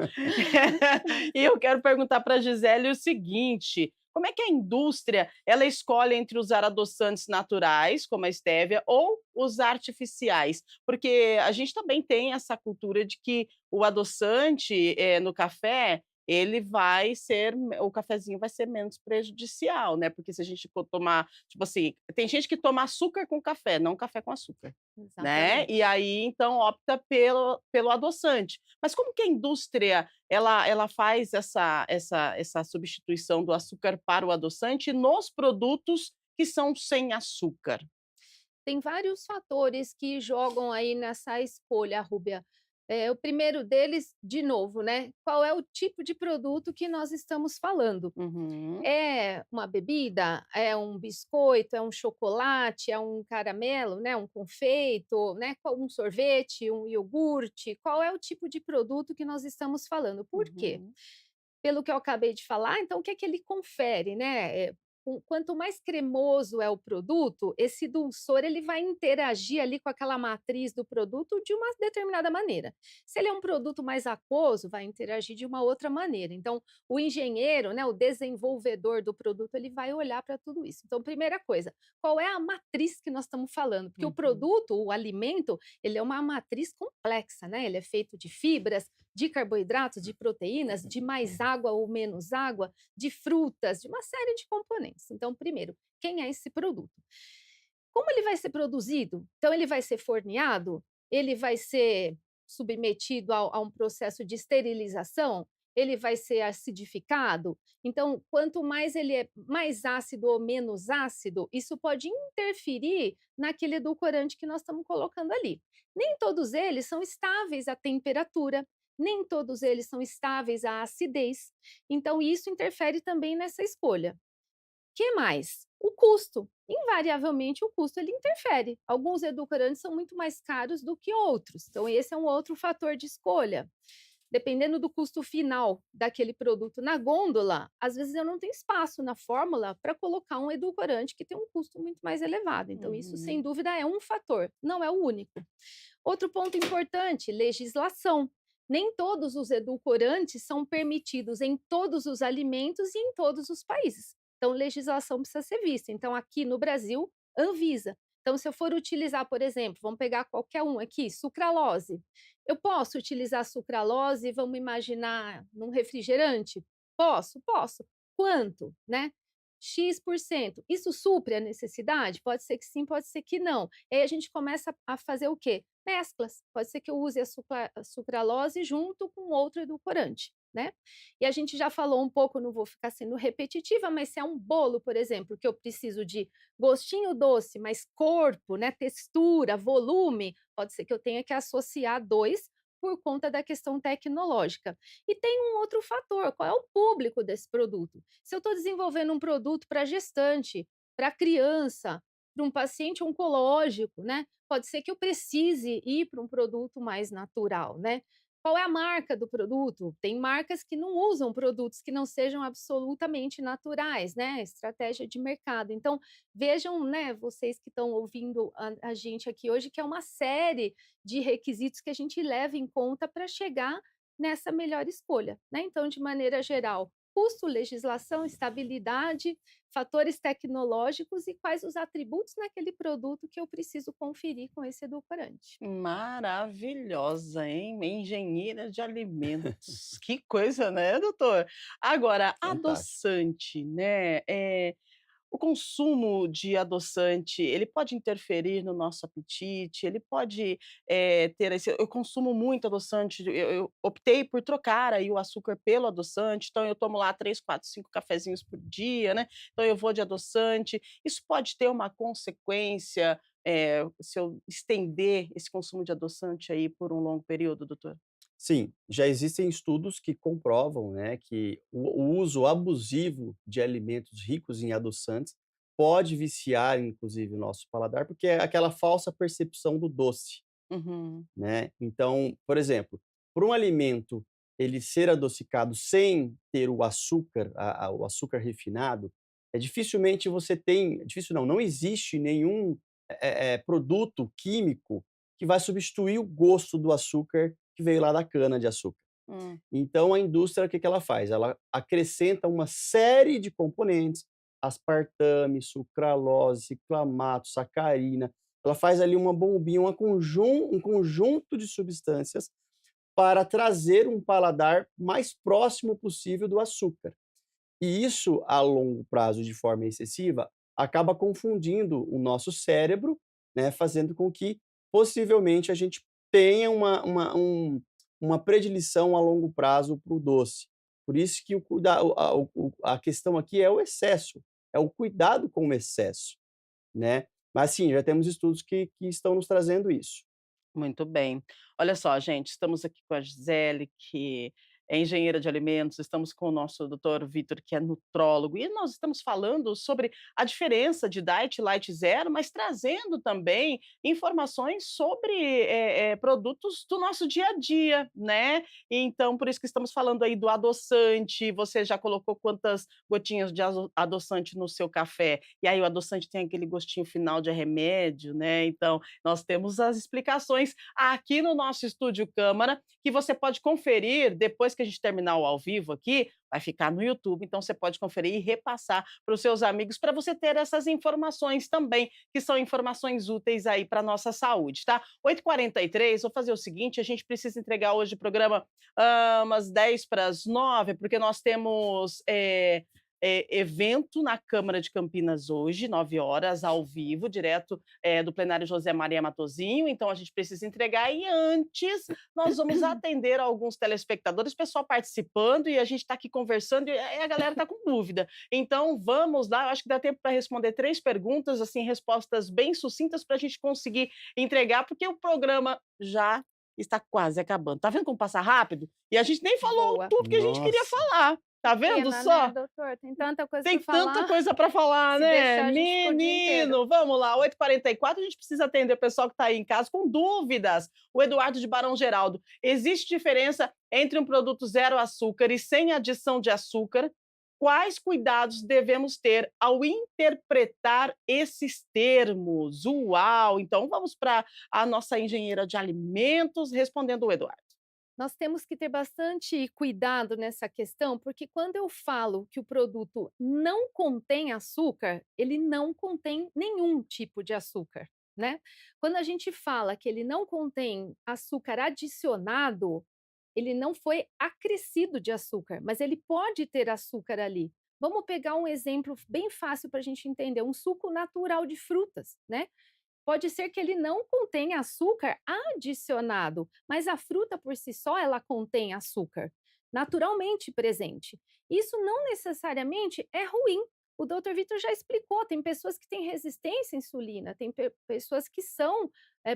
e eu quero perguntar para a Gisele o seguinte: como é que a indústria, ela escolhe entre usar adoçantes naturais, como a stevia, ou os artificiais? Porque a gente também tem essa cultura de que o adoçante, no café, ele vai ser o cafezinho vai ser menos prejudicial, né, porque se a gente for tomar, tipo assim, tem gente que toma açúcar com café, não café com açúcar, né, e Exatamente. aí então opta pelo adoçante. Mas como que a indústria, ela faz essa substituição do açúcar para o adoçante nos produtos que são sem açúcar? Tem vários fatores que jogam aí nessa escolha, Rúbia. O primeiro deles, de novo, né, qual é o tipo de produto que nós estamos falando? Uhum, É uma bebida? É um biscoito? É um chocolate? É um caramelo, né, um confeito, né, qual um sorvete, um iogurte? Qual é o tipo de produto que nós estamos falando? Por quê? uhum, Pelo que eu acabei de falar, então o que é que ele confere, né, quanto mais cremoso é o produto, esse dulçor ele vai interagir ali com aquela matriz do produto de uma determinada maneira. Se ele é um produto mais aquoso, vai interagir de uma outra maneira. Então, o engenheiro, né, o desenvolvedor do produto, ele vai olhar para tudo isso. Então, primeira coisa, qual é a matriz que nós estamos falando? Porque o uhum, produto, o alimento, ele é uma matriz complexa, né? Ele é feito de fibras, de carboidratos, de proteínas, de mais água ou menos água, de frutas, de uma série de componentes. Então, primeiro, quem é esse produto? Como ele vai ser produzido? Então, ele vai ser forneado? Ele vai ser submetido a um processo de esterilização? Ele vai ser acidificado? Então, quanto mais ele é mais ácido ou menos ácido, isso pode interferir naquele edulcorante que nós estamos colocando ali. Nem todos eles são estáveis à temperatura, nem todos eles são estáveis à acidez. Então, isso interfere também nessa escolha. Que mais? O custo, invariavelmente o custo ele interfere. Alguns edulcorantes são muito mais caros do que outros, então esse é um outro fator de escolha. Dependendo do custo final daquele produto na gôndola, às vezes eu não tenho espaço na fórmula para colocar um edulcorante que tem um custo muito mais elevado. Então, isso, sem Uhum. dúvida, é um fator, não é o único. Outro ponto importante: legislação. Nem todos os edulcorantes são permitidos em todos os alimentos e em todos os países. Então, legislação precisa ser vista. Então, aqui no Brasil, Anvisa. Então, se eu for utilizar, por exemplo, vamos pegar qualquer um aqui, sucralose. Eu posso utilizar sucralose, vamos imaginar, num refrigerante? Posso, posso. Quanto, né? X%. Isso supre a necessidade? Pode ser que sim, pode ser que não. E aí a gente começa a fazer o quê? Mesclas. Pode ser que eu use a sucralose junto com outro edulcorante, né? E a gente já falou um pouco, não vou ficar sendo repetitiva, mas se é um bolo, por exemplo, que eu preciso de gostinho doce, mas corpo, né, textura, volume, pode ser que eu tenha que associar 2 por conta da questão tecnológica. E tem um outro fator: qual é o público desse produto? Se eu estou desenvolvendo um produto para gestante, para criança, para um paciente oncológico, né, pode ser que eu precise ir para um produto mais natural, né. Qual é a marca do produto? Tem marcas que não usam produtos que não sejam absolutamente naturais, né, estratégia de mercado. Então, vejam, né, vocês que estão ouvindo a gente aqui hoje, que é uma série de requisitos que a gente leva em conta para chegar nessa melhor escolha, né. Então, de maneira geral, custo, legislação, estabilidade, fatores tecnológicos e quais os atributos naquele produto que eu preciso conferir com esse edulcorante. Maravilhosa, hein, engenheira de alimentos. Que coisa, né, doutor? Agora, Fantástico. adoçante, né, o consumo de adoçante, ele pode interferir no nosso apetite? Ele pode, ter esse eu consumo muito adoçante, eu optei por trocar aí o açúcar pelo adoçante, então eu tomo lá 3, 4, 5 cafezinhos por dia, né, então eu vou de adoçante. Isso pode ter uma consequência, se eu estender esse consumo de adoçante aí por um longo período, doutor? Sim, já existem estudos que comprovam, né, que o uso abusivo de alimentos ricos em adoçantes pode viciar, inclusive, o nosso paladar, porque é aquela falsa percepção do doce, Uhum. né. Então, por exemplo, por um alimento ele ser adocicado sem ter o açúcar, o açúcar refinado, dificilmente você tem difícil não, não existe nenhum, produto químico que vai substituir o gosto do açúcar que veio lá da cana de açúcar. Hum. Então a indústria, o que que ela faz? Ela acrescenta uma série de componentes, aspartame, sucralose, ciclamato, sacarina. Ela faz ali uma bombinha, um conjunto de substâncias para trazer um paladar mais próximo possível do açúcar. E isso, a longo prazo, de forma excessiva, acaba confundindo o nosso cérebro, né, fazendo com que, possivelmente, a gente tenha uma predileção a longo prazo para o doce. Por isso que a questão aqui é o excesso, é o cuidado com o excesso, né. Mas sim, já temos estudos que estão nos trazendo isso. Muito bem. Olha só, gente, estamos aqui com a Gisele, que é engenheira de alimentos, estamos com o nosso doutor Vitor, que é nutrólogo, e nós estamos falando sobre a diferença de Diet Light Zero, mas trazendo também informações sobre produtos do nosso dia a dia, né? Então, por isso que estamos falando aí do adoçante. Você já colocou quantas gotinhas de adoçante no seu café? E aí o adoçante tem aquele gostinho final de remédio, né? Então, nós temos as explicações aqui no nosso estúdio Câmara, que você pode conferir depois que a gente terminar o ao vivo aqui, vai ficar no YouTube, então você pode conferir e repassar para os seus amigos para você ter essas informações também, que são informações úteis aí para nossa saúde, tá? 8h43, vou fazer o seguinte, a gente precisa entregar hoje o programa umas 10 para as 9, porque nós temos evento na Câmara de Campinas hoje, 9 horas, ao vivo, direto do plenário José Maria Matozinho, então a gente precisa entregar e antes nós vamos atender alguns telespectadores, pessoal participando e a gente está aqui conversando e a galera está com dúvida. Então vamos lá, eu acho que dá tempo para responder 3 perguntas, assim, respostas bem sucintas para a gente conseguir entregar, porque o programa já está quase acabando. Tá vendo como passa rápido? E a gente nem falou Boa. tudo que a gente queria Nossa, falar. Tá vendo Pena, né, só? doutor? Tem tanta coisa Tem para tanta falar. coisa para falar, Se né? deixar, a gente fica o dia inteiro. Menino, vamos lá, 8h44, a gente precisa atender o pessoal que está aí em casa com dúvidas. O Eduardo de Barão Geraldo, existe diferença entre um produto zero açúcar e sem adição de açúcar? Quais cuidados devemos ter ao interpretar esses termos? Uau! Então vamos para a nossa engenheira de alimentos respondendo o Eduardo. Nós temos que ter bastante cuidado nessa questão, porque quando eu falo que o produto não contém açúcar, ele não contém nenhum tipo de açúcar, né? Quando a gente fala que ele não contém açúcar adicionado, ele não foi acrescido de açúcar, mas ele pode ter açúcar ali. Vamos pegar um exemplo bem fácil para a gente entender: um suco natural de frutas, né? Pode ser que ele não contenha açúcar adicionado, mas a fruta por si só ela contém açúcar, naturalmente presente. Isso não necessariamente é ruim. O Dr. Vitor já explicou, tem pessoas que têm resistência à insulina, tem pessoas que são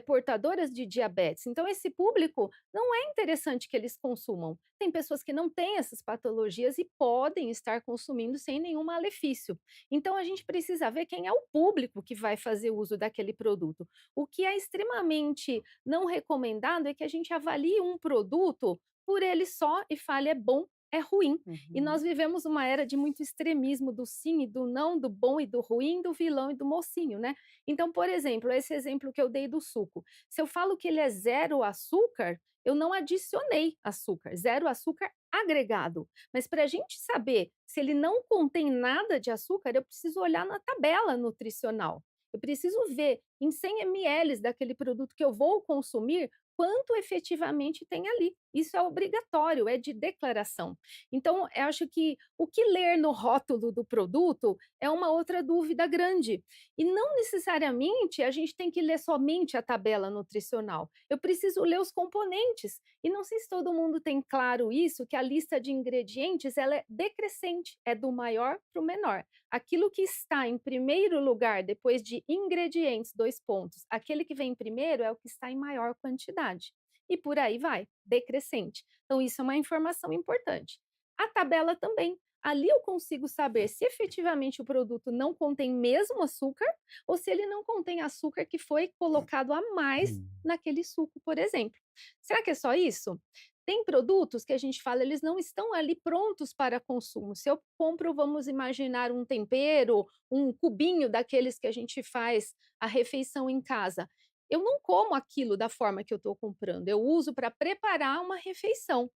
portadoras de diabetes. Então, esse público não é interessante que eles consumam. Tem pessoas que não têm essas patologias e podem estar consumindo sem nenhum malefício. Então, a gente precisa ver quem é o público que vai fazer uso daquele produto. O que é extremamente não recomendado é que a gente avalie um produto por ele só e fale é bom, é ruim. E nós Uhum. vivemos uma era de muito extremismo do sim e do não, do bom e do ruim, do vilão e do mocinho, né? Então, por exemplo, esse exemplo que eu dei do suco. Se eu falo que ele é zero açúcar, eu não adicionei açúcar, zero açúcar agregado. Mas para a gente saber se ele não contém nada de açúcar, eu preciso olhar na tabela nutricional. Eu preciso ver em 100 ml daquele produto que eu vou consumir quanto efetivamente tem ali. Isso é obrigatório, é de declaração. Então, eu acho que o que ler no rótulo do produto é uma outra dúvida grande. E não necessariamente a gente tem que ler somente a tabela nutricional. Eu preciso ler os componentes. E não sei se todo mundo tem claro isso, que a lista de ingredientes ela é decrescente, é do maior para o menor. Aquilo que está em primeiro lugar, depois de ingredientes, dois pontos, aquele que vem em primeiro é o que está em maior quantidade. E por aí vai, decrescente. Então, isso é uma informação importante. A tabela também. Ali eu consigo saber se efetivamente o produto não contém mesmo açúcar ou se ele não contém açúcar que foi colocado a mais Hum. naquele suco, por exemplo. Será que é só isso? Tem produtos que a gente fala, eles não estão ali prontos para consumo. Se eu compro, vamos imaginar um tempero, um cubinho daqueles que a gente faz a refeição em casa. Eu não como aquilo da forma que eu estou comprando, eu uso para preparar uma refeição.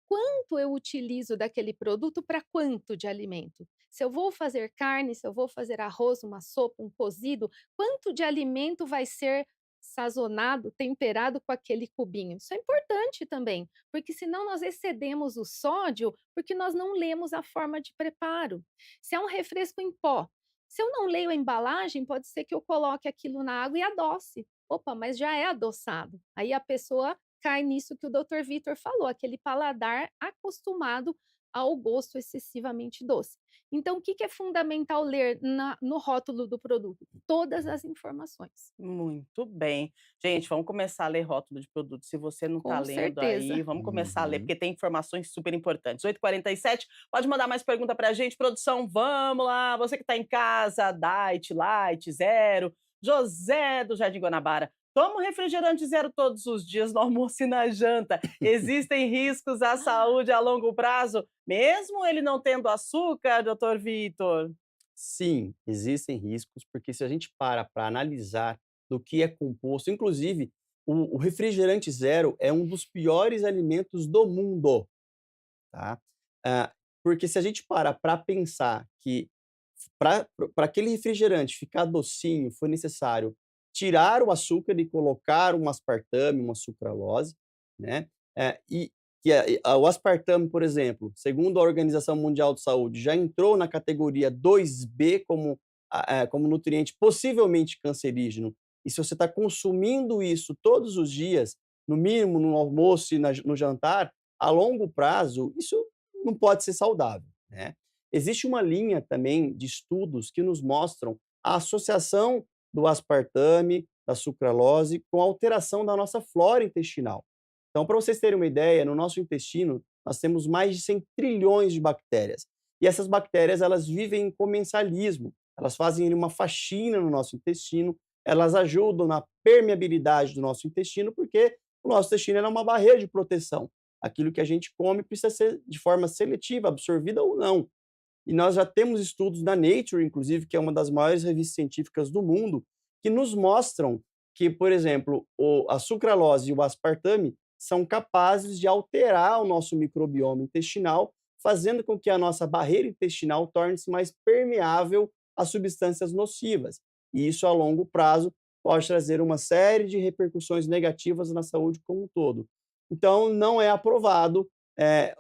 Quanto eu utilizo daquele produto para quanto de alimento? Se eu vou fazer carne, se eu vou fazer arroz, uma sopa, um cozido, quanto de alimento vai ser sazonado, temperado com aquele cubinho? Isso é importante também, porque senão nós excedemos o sódio porque nós não lemos a forma de preparo. Se é um refresco em pó, se eu não leio a embalagem, pode ser que eu coloque aquilo na água e adoce. Opa, mas já é adoçado. Aí a pessoa cai nisso que o Dr. Vitor falou, aquele paladar acostumado ao gosto excessivamente doce. Então, o que que é fundamental ler no rótulo do produto? Todas as informações. Muito bem. Gente, vamos começar a ler rótulo de produto. Se você não está Com lendo certeza. aí, vamos começar a ler, Uhum. porque tem informações super importantes. 8h47, pode mandar mais pergunta para a gente, produção, vamos lá. Você que está em casa, diet, light, zero. José do Jardim Guanabara. Toma um refrigerante zero todos os dias no almoço e na janta. Existem riscos à saúde a longo prazo, mesmo ele não tendo açúcar, doutor Vitor? Sim, existem riscos, porque se a gente para analisar do que é composto, inclusive o refrigerante zero é um dos piores alimentos do mundo, tá? Porque se a gente para pensar que para aquele refrigerante ficar docinho, foi necessário tirar o açúcar e colocar um aspartame, uma sucralose, né, e que o aspartame, por exemplo, segundo a Organização Mundial de Saúde, já entrou na categoria 2B como nutriente possivelmente cancerígeno. E se você está consumindo isso todos os dias, no mínimo no almoço e no jantar, a longo prazo, isso não pode ser saudável, né. Existe uma linha também de estudos que nos mostram a associação do aspartame, da sucralose, com a alteração da nossa flora intestinal. Então, para vocês terem uma ideia, no nosso intestino nós temos mais de 100 trilhões de bactérias. E essas bactérias, elas vivem em comensalismo, elas fazem uma faxina no nosso intestino, elas ajudam na permeabilidade do nosso intestino, porque o nosso intestino é uma barreira de proteção. Aquilo que a gente come precisa ser de forma seletiva, absorvida ou não. E nós já temos estudos na Nature, inclusive, que é uma das maiores revistas científicas do mundo, que nos mostram que, por exemplo, a sucralose e o aspartame são capazes de alterar o nosso microbioma intestinal, fazendo com que a nossa barreira intestinal torne-se mais permeável a substâncias nocivas. E isso, a longo prazo, pode trazer uma série de repercussões negativas na saúde como um todo. Então, não é aprovado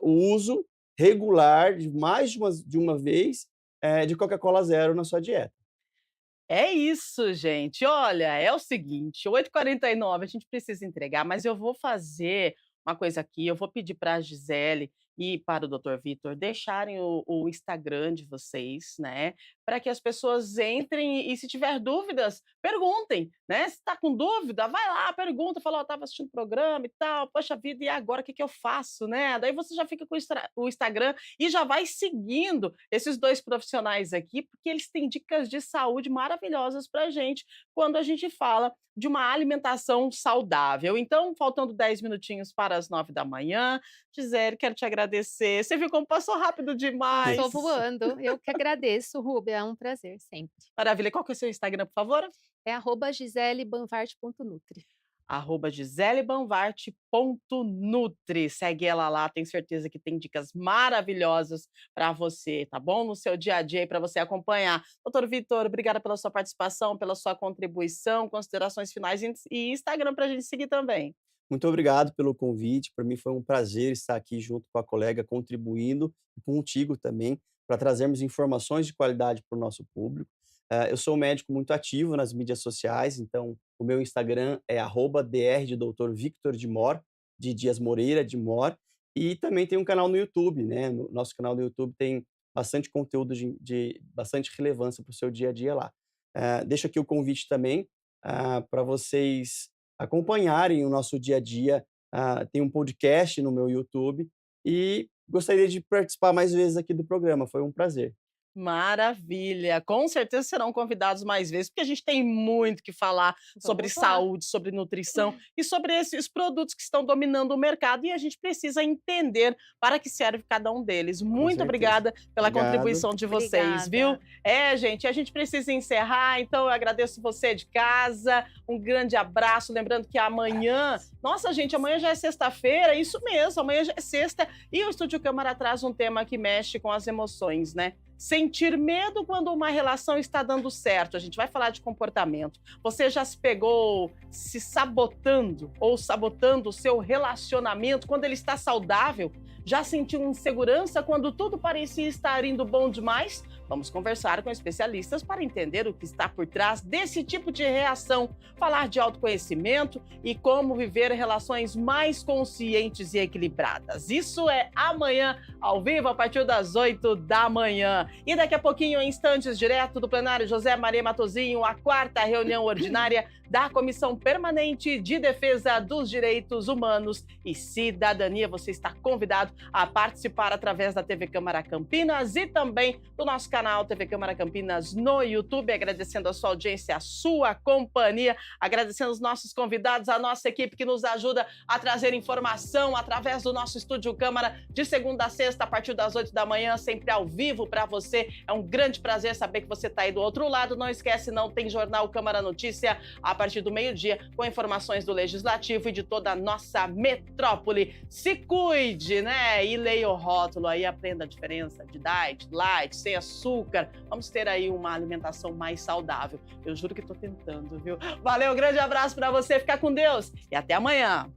o uso regular, de mais de uma vez, de Coca-Cola zero na sua dieta. É isso, gente. Olha, é o seguinte, 8h49, a gente precisa entregar, mas eu vou fazer uma coisa aqui, eu vou pedir para a Gisele e para o Dr. Vitor deixarem o Instagram de vocês, né, para que as pessoas entrem e se tiver dúvidas, perguntem, né, se está com dúvida, vai lá, pergunta, fala: "Ó, estava assistindo o programa e tal, poxa vida, e agora o que que eu faço?", né. Daí você já fica com o Instagram e já vai seguindo esses 2 profissionais aqui, porque eles têm dicas de saúde maravilhosas pra gente, quando a gente fala de uma alimentação saudável. Então, faltando 10 minutinhos para as 9h, Gisele, quero te agradecer. Você viu como passou rápido demais. Passou voando. Eu que agradeço, Rúbia, é um prazer sempre. Maravilha. Qual que é o seu Instagram, por favor? É @gisellebanvart.nutri. @gisellebanvart.nutri. Segue ela lá, tenho certeza que tem dicas maravilhosas para você, tá bom? No seu dia a dia, para você acompanhar. Doutor Vitor, obrigada pela sua participação, pela sua contribuição, considerações finais e Instagram para a gente seguir também. Muito obrigado pelo convite. Para mim foi um prazer estar aqui junto com a colega, contribuindo, e contigo também, para trazermos informações de qualidade para o nosso público. Eu sou um médico muito ativo nas mídias sociais, então o meu Instagram é @dr de Dr. Victor de Mor, de Dias Moreira de Mor, e também tem um canal no YouTube, né? No nosso canal no YouTube tem bastante conteúdo de bastante relevância para o seu dia a dia lá. Deixo aqui o convite também para vocês acompanharem o nosso dia a dia. Tem um podcast no meu YouTube e gostaria de participar mais vezes aqui do programa. Foi um prazer. Maravilha, com certeza serão convidados mais vezes, porque a gente tem muito que falar sobre Vamos lá. saúde, sobre nutrição e sobre esses produtos que estão dominando o mercado e a gente precisa entender para que serve cada um deles. Com Muito certeza. obrigada pela Obrigado. contribuição de vocês, viu? Obrigada. Gente, a gente precisa encerrar, então eu agradeço você de casa, um grande abraço, lembrando que amanhã, nossa gente, amanhã já é sexta-feira, isso mesmo, amanhã já é sexta e o Estúdio Câmara traz um tema que mexe com as emoções, né? Sentir medo quando uma relação está dando certo. A gente vai falar de comportamento. Você já se pegou se sabotando ou sabotando o seu relacionamento quando ele está saudável? Já sentiu insegurança quando tudo parecia estar indo bom demais? Vamos conversar com especialistas para entender o que está por trás desse tipo de reação, falar de autoconhecimento e como viver relações mais conscientes e equilibradas. Isso é amanhã, ao vivo, a partir das 8h. E daqui a pouquinho, em instantes, direto do plenário José Maria Matosinho, a 4ª reunião ordinária da Comissão Permanente de Defesa dos Direitos Humanos e Cidadania. Você está convidado a participar através da TV Câmara Campinas e também do nosso canal TV Câmara Campinas no YouTube, agradecendo a sua audiência, a sua companhia, agradecendo os nossos convidados, a nossa equipe que nos ajuda a trazer informação através do nosso Estúdio Câmara de segunda a sexta, a partir das 8h, sempre ao vivo para você. É um grande prazer saber que você está aí do outro lado. Não esquece, não tem Jornal Câmara Notícia a partir do meio-dia, com informações do Legislativo e de toda a nossa metrópole. Se cuide, né? E leia o rótulo aí, aprenda a diferença de diet, light, sem açúcar. Vamos ter aí uma alimentação mais saudável. Eu juro que estou tentando, viu? Valeu, grande abraço para você, fica com Deus e até amanhã.